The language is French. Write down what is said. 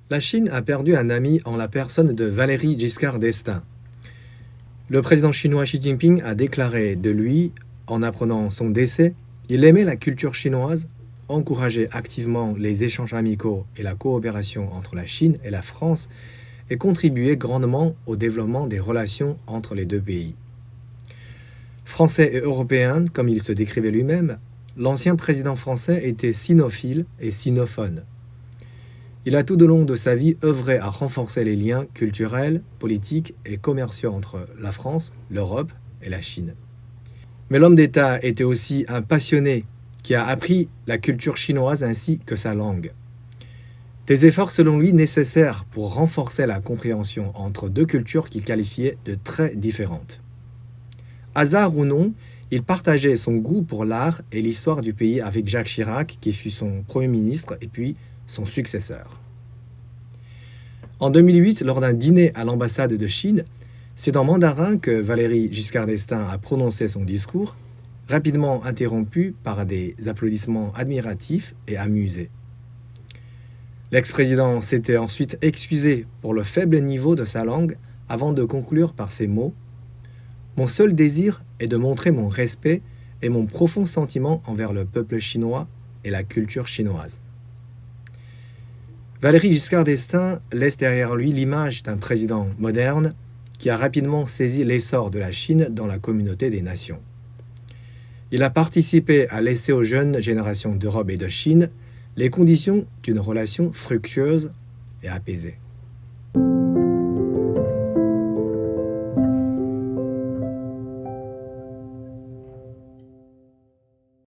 La Chine a perdu un ami en la personne de Valéry Giscard d'Estaing. Le président chinois Xi Jinping a déclaré de lui, en apprenant son décès, il aimait la culture chinoise, encourageait activement les échanges amicaux et la coopération entre la Chine et la France et contribuait grandement au développement des relations entre les deux pays. Français et européen, comme il se décrivait lui-même, l'ancien président français était sinophile et sinophone. Il a tout au long de sa vie œuvré à renforcer les liens culturels, politiques et commerciaux entre la France, l'Europe et la Chine. Mais l'homme d'État était aussi un passionné qui a appris la culture chinoise ainsi que sa langue. Des efforts selon lui nécessaires pour renforcer la compréhension entre deux cultures qu'il qualifiait de très différentes. Hasard ou non, il partageait son goût pour l'art et l'histoire du pays avec Jacques Chirac, qui fut son Premier ministre et puis son successeur. En 2008, lors d'un dîner à l'ambassade de Chine, c'est en mandarin que Valéry Giscard d'Estaing a prononcé son discours, rapidement interrompu par des applaudissements admiratifs et amusés. L'ex-président s'était ensuite excusé pour le faible niveau de sa langue avant de conclure par ces mots : « Mon seul désir est de montrer mon respect et mon profond sentiment envers le peuple chinois et la culture chinoise. » Valéry Giscard d'Estaing laisse derrière lui l'image d'un président moderne qui a rapidement saisi l'essor de la Chine dans la communauté des nations. Il a participé à laisser aux jeunes générations d'Europe et de Chine les conditions d'une relation fructueuse et apaisée.